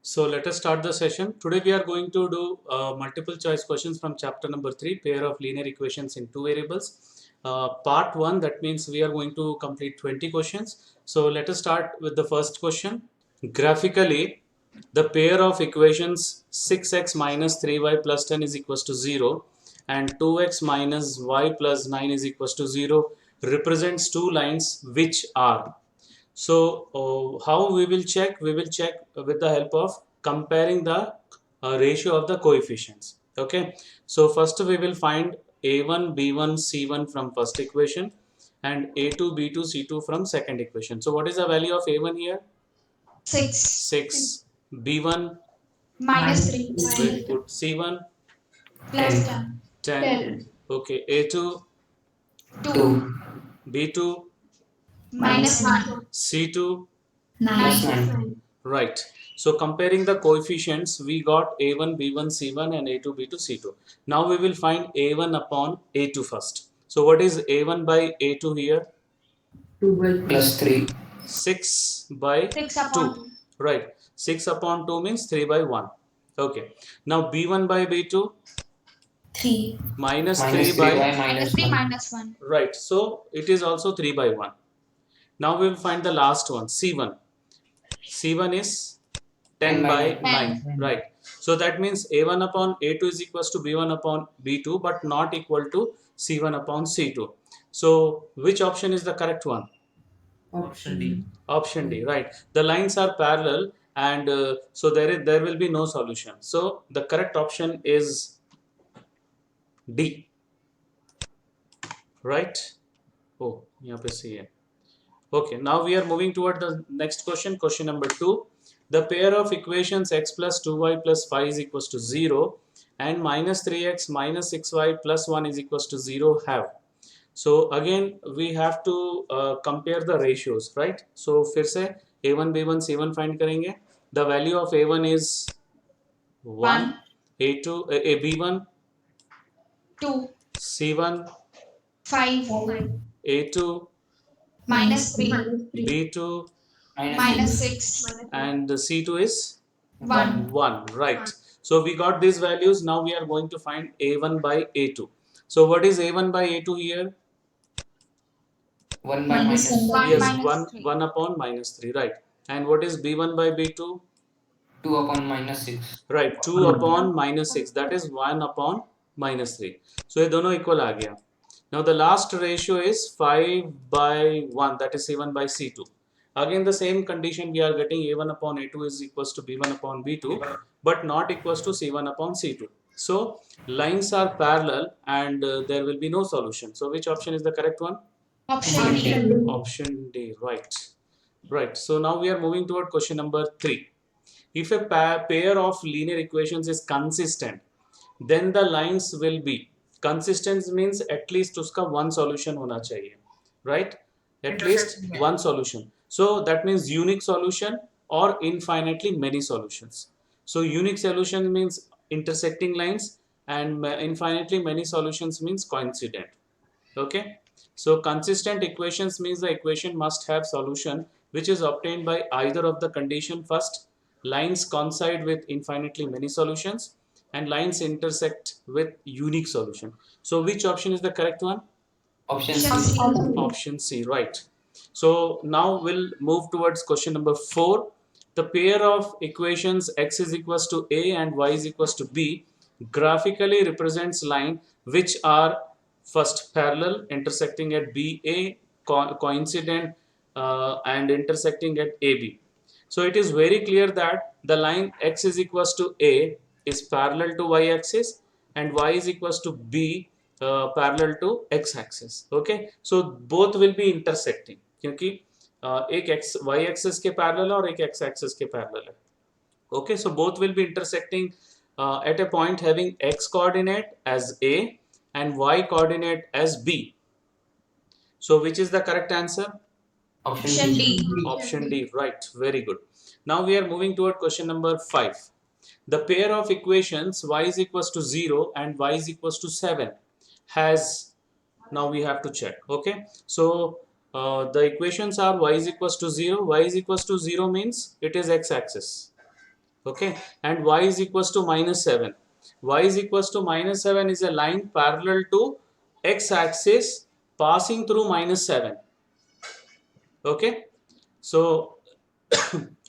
So let us start the session. Today we are going to do multiple choice questions from chapter number 3, pair of linear equations in two variables. Part 1, that means we are going to complete 20 questions. So let us start with the first question. Graphically, the pair of equations 6x minus 3y plus 10 is equals to 0 and 2x minus y plus 9 is equals to 0 represents two lines which are. So how we will check? We will check with the help of comparing the ratio of the coefficients. Okay. So first we will find a1, b1, c1 from first equation and a2, b2, c2 from second equation. So what is the value of a1 here? 6 6. b1, minus 3 very good. c1, plus 10 10. Okay. a2, 2 b2, minus 1 c2. 9 Right. So comparing the coefficients, we got A1, B1, C1 and A2, B2, C2. Now we will find A1 upon A2 first. So what is A1 by A2 here? 2 plus 3. 6 by 6 upon 2. Right. 6 upon 2 means 3 by 1. Okay. Now B1 by B2? 3 Minus 3 Minus 3 by... by minus minus 3 1. minus 1 Right. So it is also 3 by 1. Now we will find the last one, C1. C1 is 10 by 9, 10 right? So that means a1 upon a2 is equals to b1 upon b2 but not equal to c1 upon c2. So which option is the correct one? Option D. Option D, right? The lines are parallel and so there will be no solution. So the correct option is D, right? Oh, यहाँ पे सही है. Okay, now we are moving toward the next question, question number 2. The pair of equations x plus 2y plus 5 is equals to 0 and minus 3x minus 6y plus 1 is equals to 0 have. So again we have to compare the ratios, right? So फिर से a1, b1, c1 find करेंगे. The value of a1 is 1, 1 a2, b1, 2 c1, 5 a2, minus 3 b2 minus 6 and the c2 is 1 1, right? So we got these values. Now we are going to find a1 by a2. So what is a1 by a2 here? 1 by minus minus 1 Yes, minus 3 1 upon minus 3, right? And what is b1 by b2? 2 upon minus 6. Right, 2 upon minus 6, that is 1 upon minus 3. So ये दोनों equal आ गया. Now the last ratio is 5 by 1, that is c1 by c2. Again the same condition we are getting, a1 upon a2 is equals to b1 upon b2 but not equals to c1 upon c2. So lines are parallel and there will be no solution. So which option is the correct one? option D Option D, right. Right. So now we are moving toward question number 3. If a pair of linear equations is consistent, then the lines will be consistent means at least उसका one solution होना चाहिए, right? At least one solution. So that means unique solution or infinitely many solutions. So unique solution means intersecting lines and infinitely many solutions means coincident. Okay. So consistent equations means the equation must have solution which is obtained by either of the condition. First, lines coincide with infinitely many solutions and lines intersect with unique solution. So which option is the correct one? Option option C. C Option C, right. So now we'll move towards question number 4. The pair of equations x is equals to a and y is equals to b graphically represents line which are first parallel intersecting at BA, coincident and intersecting at AB. So it is very clear that the line x is equals to A is parallel to y axis and y is equals to B parallel to x axis. Okay, so both will be intersecting क्योंकि एक x y axis के parallel और एक x axis के parallel है. Okay, so both will be intersecting at a point having x coordinate as A and y coordinate as B. So which is the correct answer? option D Option D, right. Very good. Now we are moving toward question number 5. The pair of equations y is equals to 0 and y is equals to 7 has, now we have to check. Okay, so the equations are y is equals to 0. Y is equals to 0 means it is x axis. Okay, and y is equals to minus 7. Y is equals to minus 7 is a line parallel to x-axis passing through minus 7. Okay, so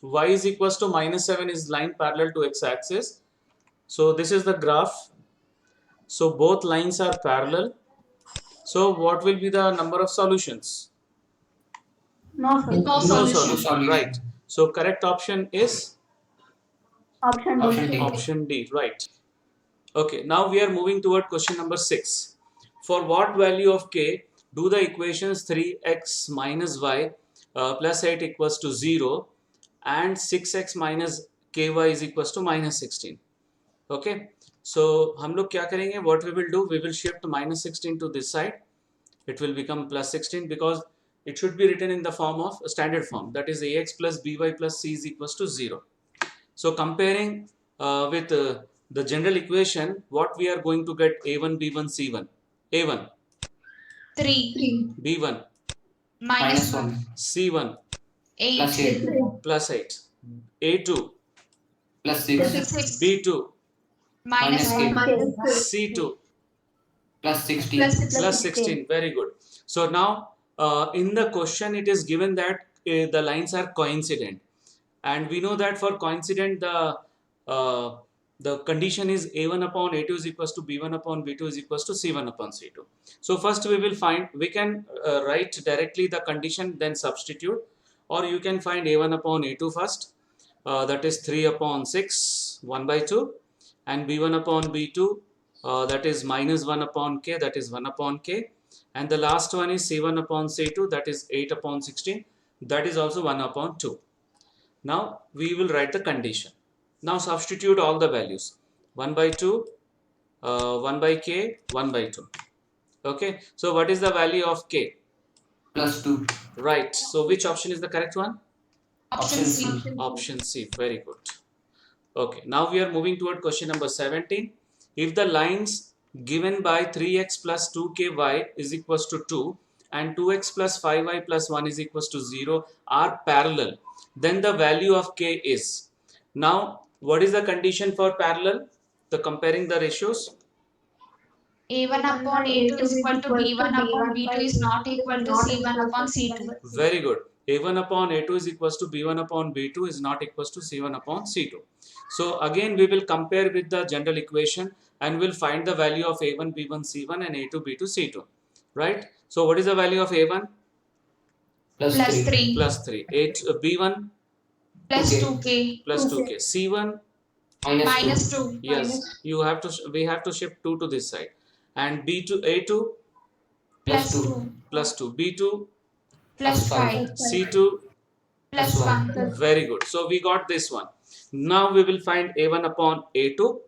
y is equals to minus 7 is line parallel to x-axis. So this is the graph. So both lines are parallel. So what will be the number of solutions? No No solution. solution. Right. So correct option is Option D. option D. Right. Okay. Now we are moving toward question number 6. For what value of k do the equations 3x minus y plus 8 equals to 0 and 6x minus ky is equals to minus 16? Okay. So हम लोग क्या करेंगे? What we will do? We will shift minus 16 to this side. It will become plus 16 because it should be written in the form of a standard form, that is ax plus by plus c is equals to 0. So comparing with the general equation, what we are going to get? A1 b1 c1. A1 3 b1 minus Minus 1 1 c1 plus 8 8 plus 8, A2 plus 6 6 b2 minus minus 1 c2 plus 16 plus 16. Very good. So now in the question it is given that the lines are coincident, and we know that for coincident the condition is a1 upon a2 is equals to b1 upon b2 is equals to c1 upon c2. So first we will find, we can write directly the condition then substitute, or you can find a1 upon a2 first, that is 3 upon 6 1 by 2, and b1 upon b2 that is minus 1 upon k, that is 1 upon k, and the last one is c1 upon c2, that is 8 upon 16, that is also 1 upon 2. Now we will write the condition. Now substitute all the values, 1 by 2, 1 by k, 1 by 2. Okay, so what is the value of k? plus 2 Right, so which option is the correct one? option C. Option C. Very good. Okay, now we are moving toward question number 17. If the lines given by 3x plus 2ky is equals to 2 and 2x plus 5y plus 1 is equals to 0 are parallel, then the value of k is. Now, what is the condition for parallel? The comparing the ratios. A1 upon A2 is equal to B1 upon B2 is not equal to C1 upon C2. Very good. A1 upon A2 is equals to B1 upon B2 is not equals to C1 upon C2. So again we will compare with the general equation and we'll find the value of A1 B1 C1 and A2 B2 C2. Right? So what is the value of A1? plus Plus 3 3 Plus 3. B1 plus 2K. 2K plus 2k. C1, minus 2 yes, you have to, we have to shift 2 to this side. And B2, A2 plus plus 2 plus 2, B2, plus plus 5 5 C2. plus plus 1. Very good. So we got this one. Now we will find A1 upon A2.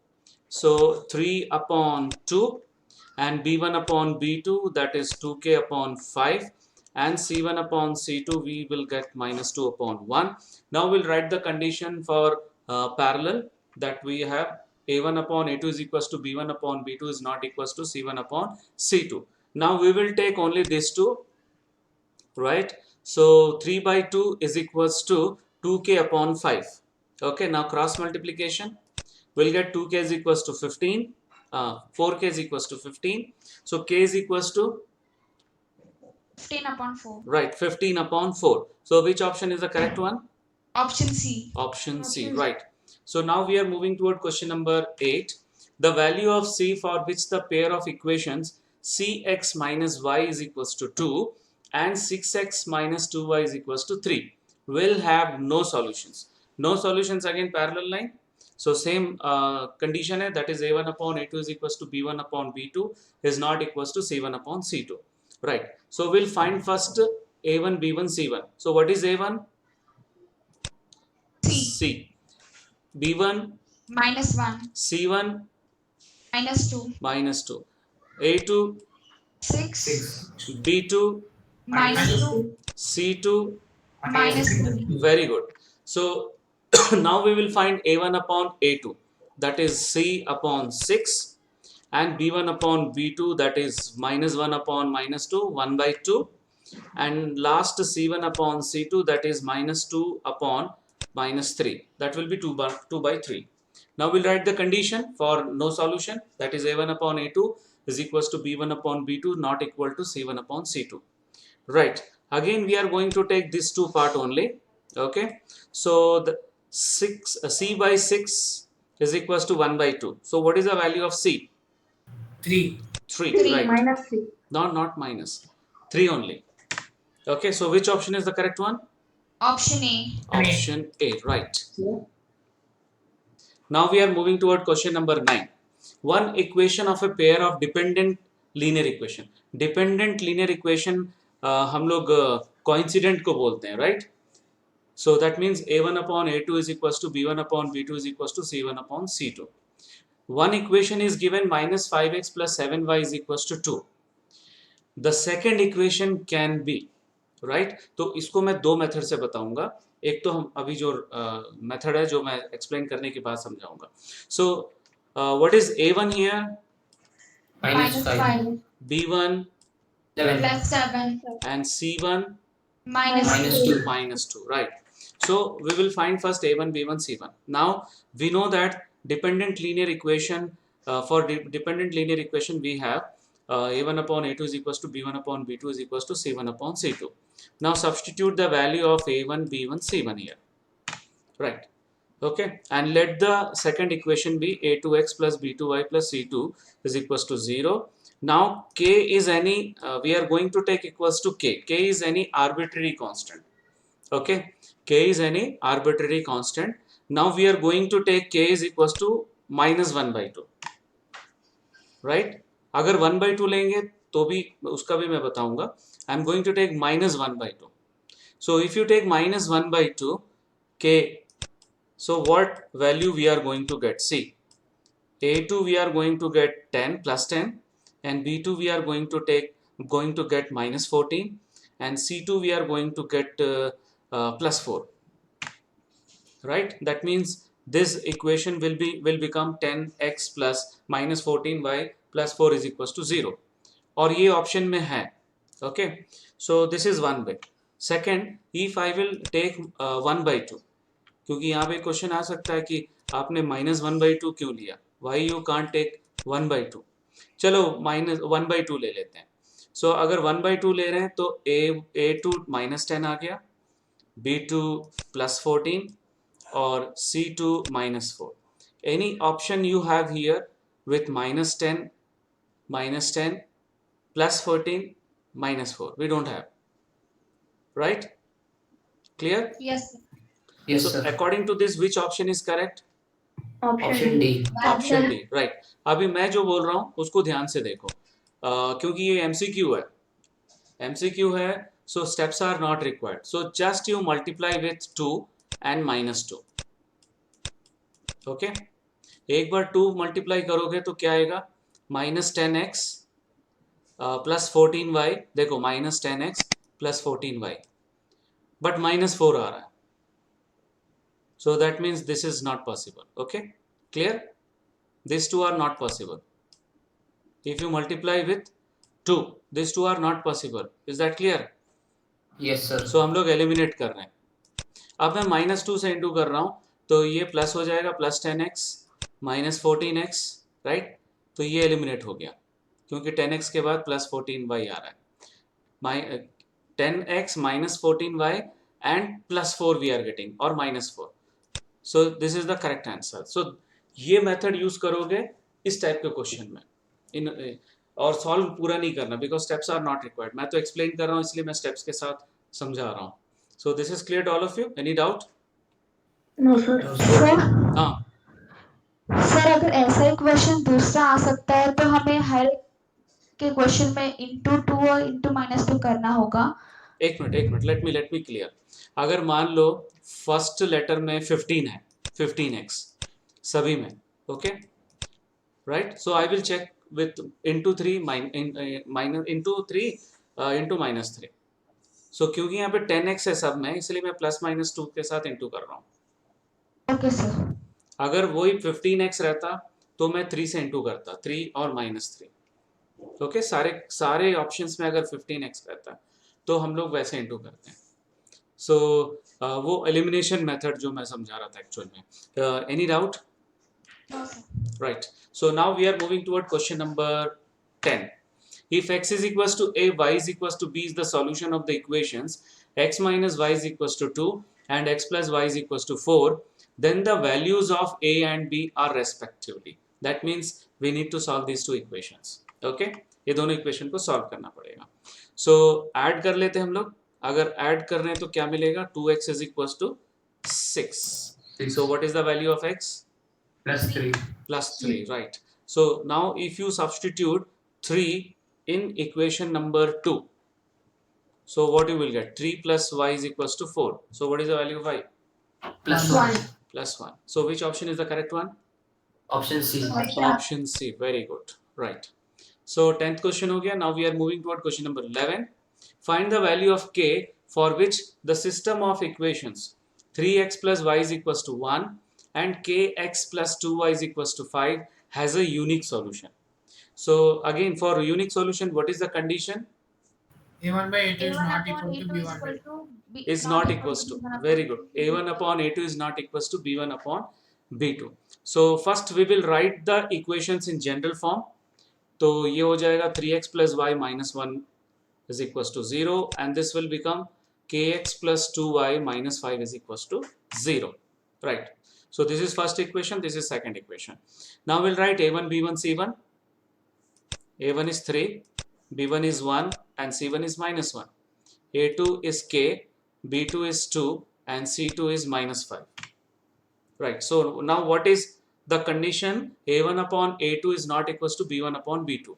So 3 upon 2 and B1 upon B2, that is 2k upon 5, and C1 upon C2 we will get minus 2 upon 1. Now we'll write the condition for parallel, that we have A1 upon A2 is equals to B1 upon B2 is not equals to C1 upon C2. Now we will take only these two, right? So 3 by 2 is equals to 2k upon 5. Okay, now cross multiplication, we'll get 2k is equals to 15, 4k is equals to 15. So k is equals to, 15 upon 4. right, 15 upon 4. So which option is the correct one? Option C. Option C, right. So now we are moving toward question number 8. The value of C for which the pair of equations cx minus y is equals to 2 and 6x minus 2y is equals to 3 will have no solutions. No solutions, again parallel line. So same condition hai, that is a1 upon a2 is equals to b1 upon b2 is not equals to c1 upon c2. Right. So we'll find first a1, b1, c1. So what is a1? C. C. B1 Minus 1 C1 minus 2 minus 2. A2 6 B2 minus 2 C2. minus 3. Very good. So now we will find A1 upon A2, that is C upon 6, and B1 upon B2, that is minus 1 upon minus 2, 1 by 2, and last C1 upon C2, that is minus 2 upon minus 3. That will be 2 by 3. Now we'll write the condition for no solution, that is a1 upon a2 is equals to b1 upon b2 not equal to c1 upon c2. Right, again we are going to take this two part only. Okay, so the 6 c by 6 is equals to 1 by 2. So what is the value of c? 3. 3, 3. right? Minus 3. Not minus, 3 only. Okay, so which option is the correct one? Option A. Option A, right. Yeah. Now we are moving toward question number 9. One equation of a pair of dependent linear equation. Dependent linear equation हम लोग coincident को बोलते हैं, right? So that means a1 upon a2 is equals to b1 upon b2 is equals to c1 upon c2. One equation is given minus 5x plus 7y is equals to 2. The second equation can be, right? तो इसको मैं दो method से बताऊंगा. एक तो हम अभी जो मेथड है जो मैं एक्सप्लेन करने के बाद समझाऊंगा. So what is a1 here? Minus 5. b1 7. Plus 7. and c1 Minus Minus 2. 2. minus 2, right? So we will find first a1 b1 c1. Now we know that dependent linear equation, for dependent linear equation we have a1 upon a2 is equals to b1 upon b2 is equals to c1 upon c2. Now substitute the value of a1 b1 c1 here, right? Okay, and let the second equation be a2x plus b2y plus c2 is equals to 0. Now k is any, we are going to take equals to k. K is any arbitrary constant. Okay, k is any arbitrary constant. Now we are going to take k is equals to minus 1 by 2, right? अगर 1 by 2 लेंगे तो भी उसका भी मैं बताऊंगा. I am going to take minus 1 by 2. So if you take minus 1 by 2 k, so what value we are going to get? See, a2 we are going to get 10 plus 10, and b2 we are going to get minus 14, and c2 we are going to get plus 4, right? That means this equation will become 10x plus minus 14y plus 4 is equals to 0, और ये option में है. Okay, so this is one way. Second, if I will take 1 by 2, क्योंकि यहाँ पे question आ सकता है कि आपने माइनस 1 by 2 क्यों लिया, why you can't take 1 by 2. चलो माइनस 1 by 2 ले लेते हैं. सो अगर 1 by 2 ले रहे हैं तो a2 माइनस 10 आ गया, b2 प्लस 14 और c2 minus 4. Any option you have here with minus 10 plus 14 minus 4, we don't have, right? Clear? Yes. Yes, So sir. according to this, which option is correct? Option D. Option D, right? अभी मैं जो बोल रहा हूँ उसको ध्यान से देखो, क्योंकि ये MCQ है, so steps are not required. So just you multiply with 2 and minus 2. Okay? एक बार 2 मल्टीप्लाई करोगे तो क्या आएगा? Minus 10x plus 14y. देखो minus 10x plus 14y, but minus 4 आ रहा है. So that means this is not possible. Okay, clear? These two are not possible. If you multiply with 2, these two are not possible. Is that clear? Yes, sir. So हम लोग eliminate कर रहे हैं. अब मैं minus 2 से into कर रहा हूँ तो ये प्लस हो जाएगा, plus 10x minus 14x, right? तो ये एलिमिनेट हो गया क्योंकि 10x के बाद प्लस 14y आ रहा है. 10x minus 14y and plus 4 we are getting, और minus 4. So this is the correct answer. So ये मेथड यूज करोगे इस टाइप के क्वेश्चन में, और सॉल्व पूरा नहीं करना because steps are not required. मैं तो एक्सप्लेन कर रहा हूँ इसलिए मैं स्टेप्स के साथ समझा रहा हूँ. So this is clear to all of you. Any doubt? No, sir. Sir हाँ, सर अगर ऐसा ही क्वेश्चन दूसरा आ सकता है तो हमें हर के क्वेश्चन में इंटू 2 और इंटू माइनस 2 करना होगा. एक मिनट, लेट मी क्लियर. अगर मान लो फर्स्ट लेटर में 15 है, 15x सभी में, okay, right? So I will check with into 3 minus into 3 into minus 3. सो क्योंकि यहाँ पे 10x है सब में, इसलिए मैं प्लस माइनस 2 के साथ इंटू कर रहा हूँ. Okay sir. अगर वही 15x रहता तो मैं 3 से इंटू करता, 3 और माइनस 3. ओके, सारे ऑप्शंस में अगर 15x रहता तो हम लोग वैसे इंटू करते हैं. सो वो एलिमिनेशन मेथड जो मैं समझा रहा था एक्चुअल में. Any doubt? No, sir. Right. So now we are moving toward question number 10. If x is equals to a, y is equals to b is the solution of the equations x minus y is equals to 2 and x plus y is equals to 4, then the values of a and b are respectively. That means we need to solve these two equations. Okay? ये दोनों equation को solve करना पड़ेगा. So add कर लेते हैं हम लोग. अगर ऐड कर रहे हैं तो क्या मिलेगा? 2x is equals to 6. So what is the value of x? Plus 3. Plus 3, right? So now if you substitute 3 in equation number 2, so what you will get? 3 plus y is equals to 4. So what is the value of y? Plus 1. 1. Plus 1. So which option is the correct one? Option C. Option C. Very good. Right. So 10th question ho gaya. Now we are moving toward question number 11. Find the value of k for which the system of equations 3x plus y is equals to 1 and kx plus 2y is equals to 5 has a unique solution. So again, for unique solution, what is the condition? A1 by A2 is A1 not upon equal to A2 is B1 by equal to B, Is not equals to. Very good. A1 upon A2 is not equals to B1 upon B2. So first we will write the equations in general form. तो ये हो जाएगा 3x plus y minus 1 is equals to 0 and this will become kx plus 2y minus 5 is equals to 0. Right. So this is first equation, this is second equation. Now we'll write a1, b1, c1. a1 is 3, b1 is 1 and c1 is minus 1. a2 is k, b2 is 2 and c2 is minus 5. Right. So now what is the condition? a1 upon a2 is not equals to b1 upon b2.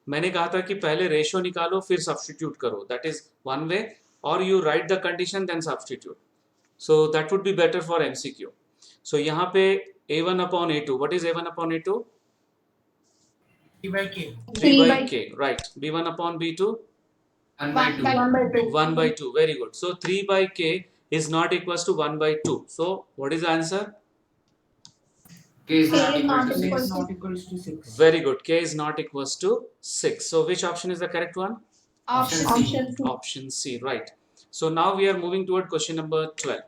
मैंने कहा था कि पहले ratio निकालो फिर substitute करो. That is one way, or you write the condition then substitute. So that would be better for MCQ. So यहाँ पे a1 upon a2. What is a1 upon a2? 3 by K. 3 by k. Right. b1 upon b2? 1 by 2. 1 by 2. 1 by 2. Very good. So 3 by k is not equals to 1 by 2. So what is the answer? K is not K is equal not to 6. Is not equals to 6. Very good. K is not equals to 6. So which option is the correct one? Option Option C. Option C. Option C. Right. So now we are moving toward question number 12.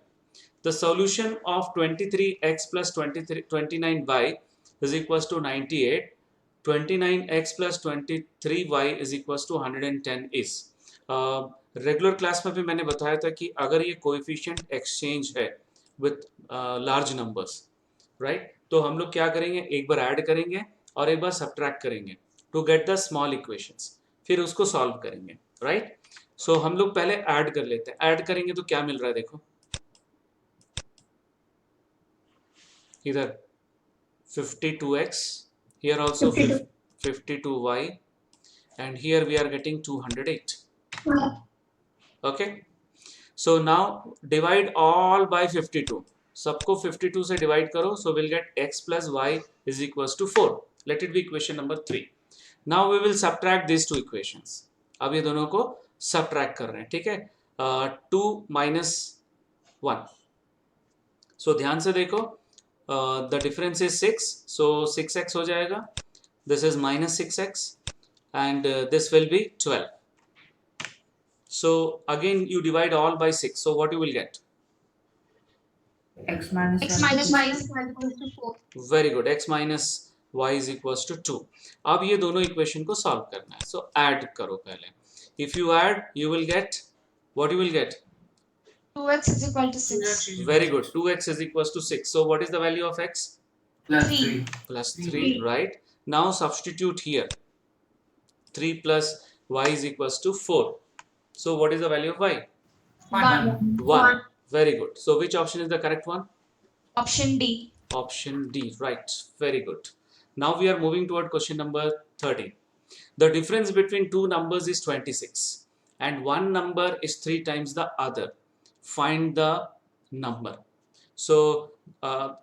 The solution of 23x plus 29y is equals to 98. 29x plus 23y is equals to 110 is. Regular class में भी मैंने बताया था कि अगर ये coefficient exchange है with large numbers, right, तो हम लोग क्या करेंगे? एक बार ऐड करेंगे और एक बार सब्ट्रैक्ट करेंगे to get the small equations, फिर उसको सॉल्व करेंगे. राइट. सो हम लोग पहले ऐड कर लेते हैं. ऐड करेंगे तो क्या मिल रहा है? देखो इधर 52x, here also 52y, and here we are getting 208. Okay. So now divide all by 52. सबको 52 से divide करो, so we'll get x plus y is equals to 4. Let it be equation number 3. Now we will subtract these two equations. अब ये दोनों को subtract कर रहे हैं. ठीक है. 2 minus 1. So ध्यान से देखो. The difference is 6, so 6x हो जाएगा. This is minus 6x and this will be 12. So again you divide all by 6. So what you will get? X minus X 1 minus is y is equal to 4. Very good. X minus y is equals to 2. अब ये दोनों equation को solve करना है. So add करो पहले. If you add, you will get what you will get? 2x is equal to 6. 2x is Very equal good. 2x is equals to 6. So what is the value of x? Plus 3. 3. Plus 3, Three. right? Now substitute here. 3 plus y is equals to 4. So what is the value of y? 1. 1. Very good. So which option is the correct one? Option D. Option D. Right. Very good. Now we are moving toward question number 13. The difference between two numbers is 26 and one number is 3 times the other. Find the number. So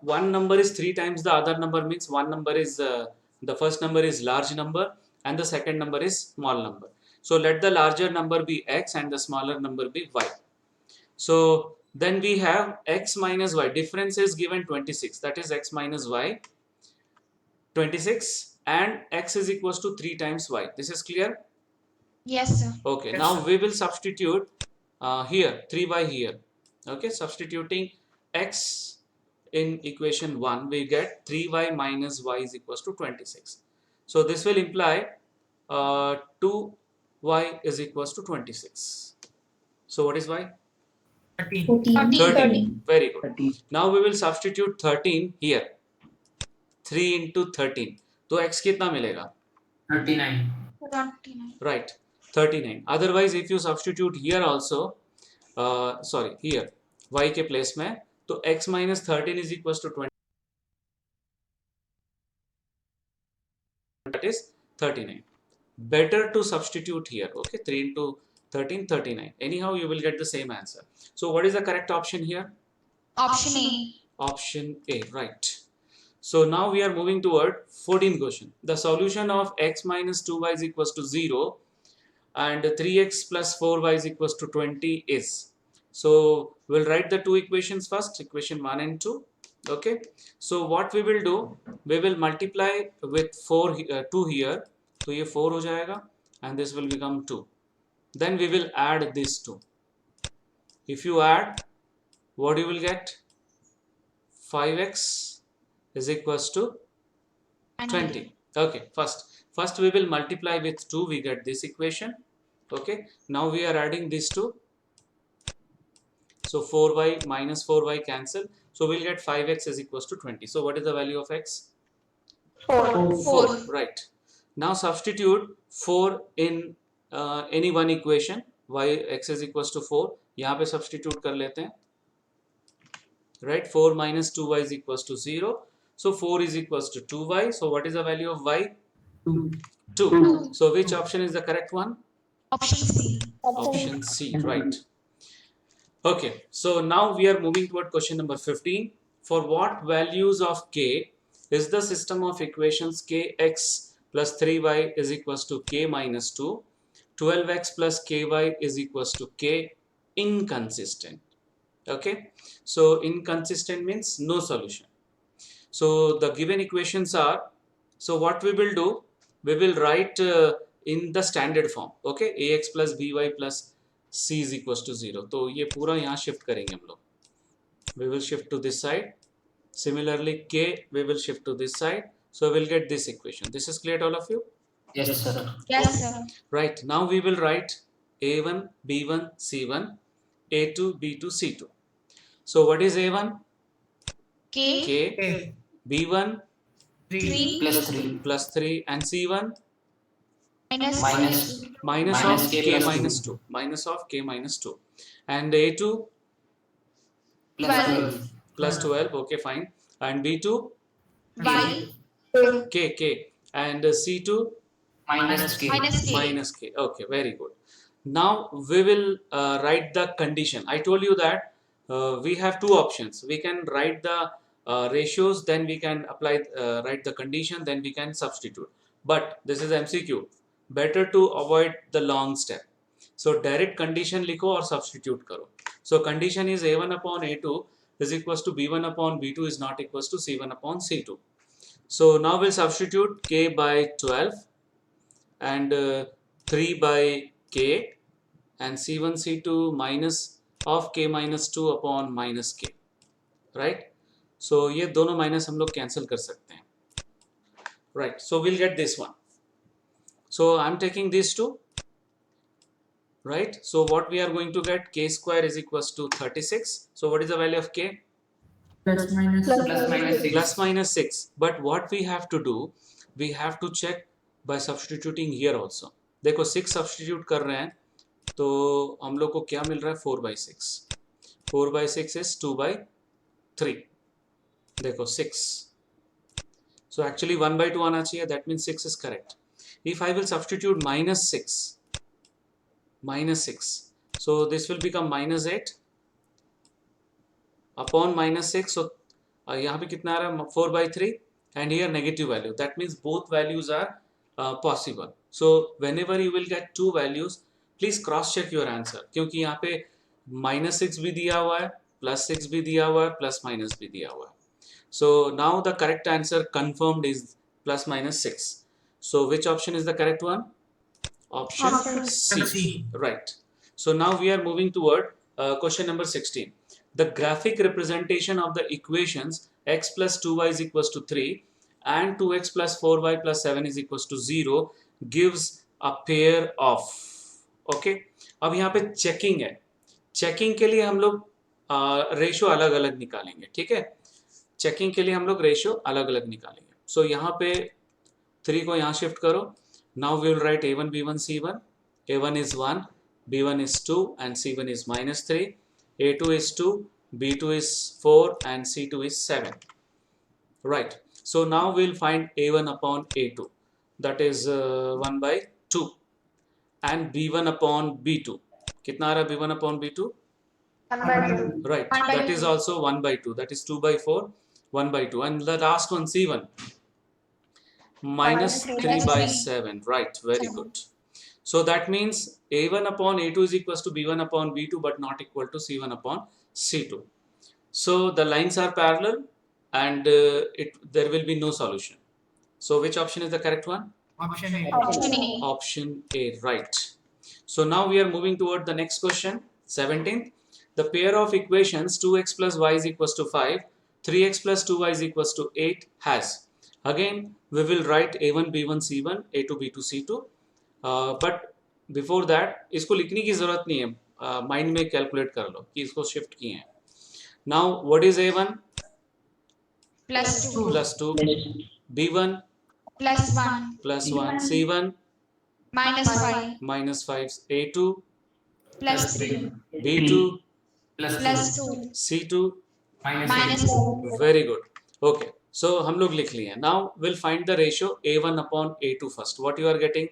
one number is 3 times the other number means one number is the first number is large number and the second number is small number. So let the larger number be x and the smaller number be y. So then we have x minus y. Difference is given 26. That is x minus y 26 and x is equals to 3 times y. This is clear? Yes, sir. Okay. Yes, Now sir. we will substitute here 3 by here. Okay, substituting x in equation 1, we get 3y minus y is equals to 26. So this will imply 2y is equals to 26. So what is y? 13. 13. Very good. Now we will substitute 13 here. 3 into 13. तो x कितना मिलेगा? 39. 29. Right, 39. Otherwise, if you substitute here also, sorry, here y के place में, तो x minus 13 is equals to 20. That is 39. Better to substitute here. Okay, 3 into 13, 39. Anyhow, you will get the same answer. So what is the correct option here? Option A. Option A, right. So now we are moving toward 14th question. The solution of x minus 2y is equals to 0 and 3x plus 4y is equals to 20 is. So we'll write the two equations first, equation 1 and 2. Okay. So what we will do, we will multiply with 2 here. So ये 4 हो जाएगा and this will become 2. Then we will add these two. If you add, what you will get? 5x is equals to 20. Okay, first we will multiply with 2, we get this equation. Okay, now we are adding these two. So 4y minus 4y cancel. So we'll get 5x is equals to 20. So what is the value of x? 4. Right. Now substitute 4 in any one equation. Y x is equals to 4. यहाँ पे substitute कर लेते हैं. Right, 4 minus 2y is equals to 0. So 4 is equals to 2y. So what is the value of y? 2. So which option is the correct one? Option C. Option C, right. Okay, so now we are moving toward question number 15. For what values of k is the system of equations kx plus 3y is equals to k minus 2, 12x plus ky is equals to k inconsistent? Okay, so inconsistent means no solution. So the given equations are, so what we will do, we will write in the standard form. Okay, ax plus by plus c is equals to 0. तो ये पूरा यहाँ shift करेंगे हम लोग. We will shift to this side. Similarly, k we will shift to this side. So we will get this equation. This is clear to all of you? Yes, sir. Yes, sir. Right. Now we will write a1, b1, c1, a2, b2, c2. So what is a1? K. K. A. b1 3 Plus 3. plus 3 and c1 minus Minus. minus Minus of k k plus minus 2. 2. Minus of k minus 2. And a2 Plus 12. 12. plus 12. Okay, fine. And b2 y k. And c2 Minus k. minus k. minus k. Okay, very good. Now we will write the condition. I told you that we have two options. We can write the ratios, then we can apply write the condition, then we can substitute. But this is MCQ. Better to avoid the long step. So direct condition लिखो और substitute करो. So condition is a1 upon a2 is equals to b1 upon b2 is not equals to c1 upon c2. So now we'll substitute k by 12 and 3 by k and c1 c2 minus of k minus 2 upon minus k, right? So ये दोनों minus हम लोग cancel कर सकते हैं, right? So we'll get this one. So I'm taking these two, right? So what we are going to get, k square is equals to 36. So what is the value of k? Plus minus. Plus minus 6. Plus minus 6. But what we have to do, we have to check by substituting here also. देखो 6 substitute कर रहे हैं तो हम लोग को क्या मिल रहा है? 4 by 6. 4 by 6 is 2 by 3. देखो 6. So actually 1 by 2 आना चाहिए. That means 6 is correct. If I will substitute minus 6, so this will become minus 8 upon minus 6. So यहाँ पे कितना आ रहा है? 4 by 3 and here negative value. That means both values are possible. So whenever you will get two values, please cross check your answer. क्योंकि यहाँ पे minus 6 भी दिया हुआ है, plus 6 भी दिया हुआ है, plus minus भी दिया हुआ है. So now the correct answer confirmed is plus minus 6. So which option is the correct one? Option C. C. Right. So now we are moving toward question number 16. the graphic representation of the equations x plus 2y is equals to 3 and 2x plus 4y plus 7 is equals to 0 gives a pair of. Okay अब यहाँ पे checking है, checking के लिए हम लोग ratio अलग अलग निकालेंगे, ठीक है, चेकिंग के लिए हम लोग रेशो अलग अलग निकालेंगे. सो यहाँ पे 3 को यहाँ शिफ्ट करो. Now we will write a1 b1 c1. a1 is 1, b1 is 2 and c1 is minus 3. a2 is 2, b2 is 4 and c2 is 7. Right. So now we'll find a1 upon a2, that is 1 by 2, and b1 upon b2. कितना आ रहा है b1 upon b2? 1 by 2. Right. 1 by That is 2. also 1 by 2. That is 2 by 4, 1 by 2. And the last one c1 minus 3 by 7. Right. Very good. So that means a1 upon a2 is equals to b1 upon b2 but not equal to c1 upon c2. So the lines are parallel and there will be no solution. So which option is the correct one? Option A. Option A. Option A, right. So now we are moving toward the next question, 17th. The pair of equations 2x plus y is equals to 5, 3x plus 2y is equals to 8 has. Again, we will write a1 b1 c1, a2 b2 c2. But before that, इसको लिखने की जरूरत नहीं है, mind में calculate कर लो कि इसको शिफ्ट किए हैं. Now what is a1? Plus 2. Plus 2, b1 Plus 1. plus 1, c1 Minus 5. minus 5, a2 Plus 3. b2 Plus 2. c2 Minus 4. very good. Okay, so हम लोग लिख लिए. Now we'll find the ratio a1 upon a2 first. What you are getting?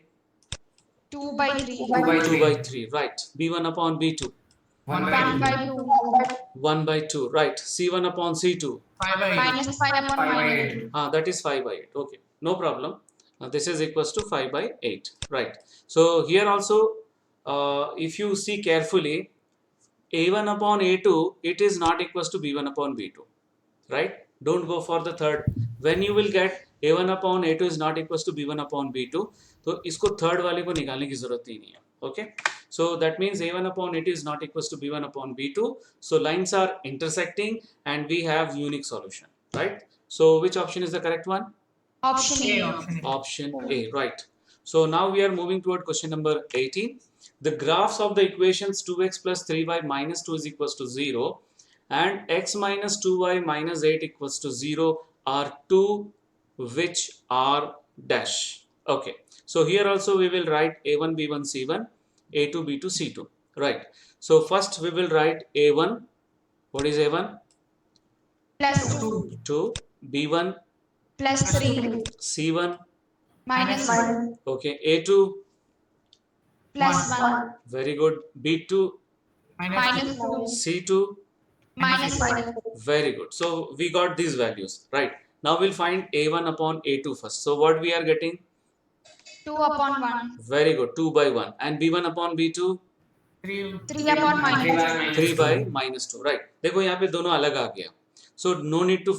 2 by 3. 2 by 3, right. b1 upon b2 1 1 by by 2. 2. 1 by 2, right. c1 upon c2 5 by 8. Minus 5 upon 5 by 8. 8. that is 5 by 8. Okay, no problem. This is equals to 5 by 8, right. So here also if you see carefully, a1 upon a2 it is not equals to b1 upon b2, right. Don't go for the third. When you will get a1 upon a2 is not equals to b1 upon b2, तो इसको third वाले को निकालने की जरूरत ही नहीं है. Okay, so that means a1 upon a2 is not equals to b1 upon b2. So lines are intersecting and we have unique solution, right. So which option is the correct one? Option A. A. Option A. Option A, right. So now we are moving toward question number 18. The graphs of the equations 2x plus 3y minus 2 is equals to 0 and x minus 2y minus 8 equals to 0 are two which are dash. Okay, so here also we will write a1 b1 c1, a2 b2 c2, right. So first we will write a1. What is a1? Plus 2. 2, b1 Plus 3. c1, Minus 1. okay, a2 Plus 1. very good, b2 Minus 4. c2 Minus 5. very good. So we got these values, right. Now we'll find a1 upon a2 first. So what we are getting? 2 upon 1. Very good, 2 by 1. And b1 upon b2? 3. 3 upon 3 minus by 2. minus 3 by 2. minus 2, right. देखो यहाँ पे दोनों अलग आ गया. So no need to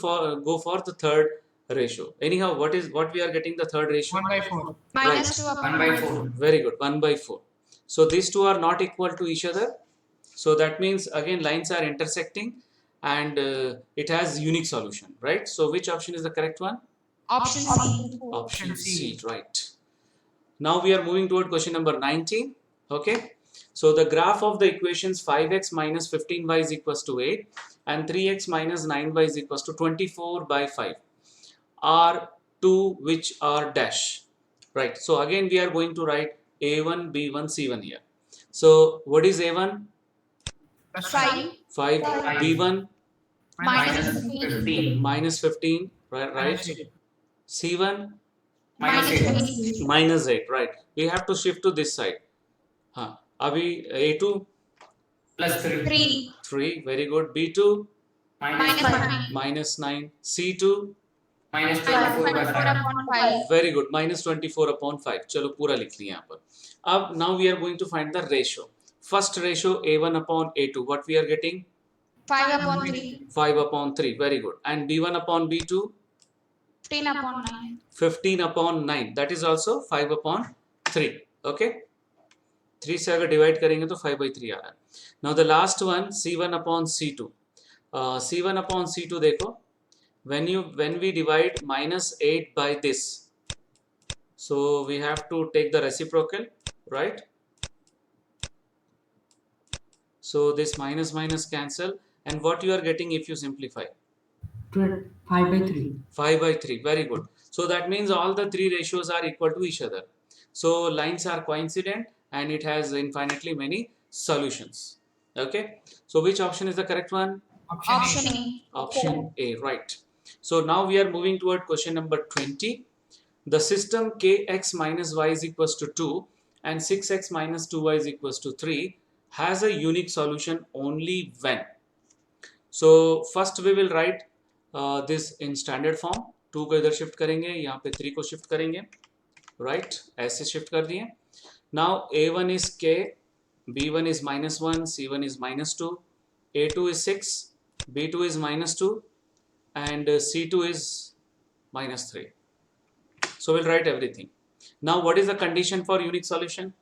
go for the third ratio. Anyhow, what we are getting the third ratio? 1 by 4. Minus 2 1 upon by minus 4. Very good, 1 by 4. So these two are not equal to each other. So that means again lines are intersecting and it has unique solution, right. So which option is the correct one? Option C. Option C, right. Now we are moving toward question number 19. Okay. So the graph of the equations 5x minus 15y is equals to 8 and 3x minus 9y is equals to 24 by 5 are two which are dash, right. So again we are going to write a1 b1 c1 here. So what is a1? Plus 5. 5, b1 Minus Minus 15. 15. minus 15, right. Minus 8. c1 Minus Minus 8. 8. minus 8, right. We have to shift to this side. हाँ, अभी a2 Plus 3. 3. 3, very good. b2 Minus 9. minus 9, c2 Minus Minus 24 by 24 5. upon 5. very good, minus 24 upon 5. चलो पूरा लिख लिया यहाँ पर. अब now we are going to find the ratio. First ratio a1 upon a2. What we are getting? 5 upon 3. 5 upon 3. Very good. And b1 upon b2? 15 upon 9. 15 upon 9. That is also 5 upon 3. Okay. 3 से अगर divide करेंगे तो 5 by 3 आ रहा है. Now the last one c1 upon c2. C1 upon C2 देखो, when we divide -8 by this, so we have to take the reciprocal, right? So this minus minus cancel, and what you are getting if you simplify? 5/3. 5 by 3. Very good. So that means all the three ratios are equal to each other. So lines are coincident and it has infinitely many solutions. Okay. So which option is the correct one? Option A. Option A, right. So now we are moving toward question number 20. The system kx minus y is equals to 2 and 6x minus 2y is equals to 3 has a unique solution only when. So first we will write this in standard form. 2 को इधर shift करेंगे, यहाँ पे 3 को shift करेंगे, right, ऐसे shift कर दिए. Now a1 is k, b1 is -1, c1 is -2, a2 is 6, b2 is -2 and c2 is -3. So we'll write everything. Now what is the condition for unique solution?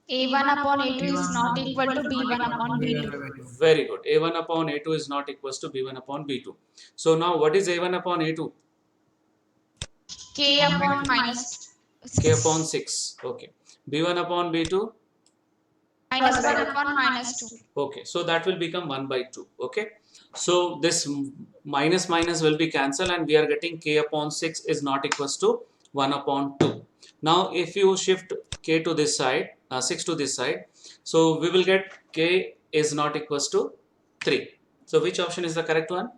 A1 upon A2 is not equal to B1 upon B2. Very good. A1 upon A2 is not equals to B1 upon B2. So now what is A1 upon A2? K upon minus K upon 6. Okay. B1 upon B2? minus 1 upon minus 2. Okay. So that will become 1 by 2. Okay. So this minus minus will be cancelled and we are getting K upon 6 is not equals to 1 upon 2. Now if you shift K to this side, 6 to this side, so we will get K is not equals to 3. So which option is the correct one?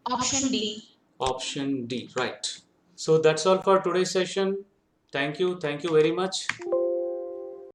Option D. Option D, right. So that's all for today's session. Thank you very much.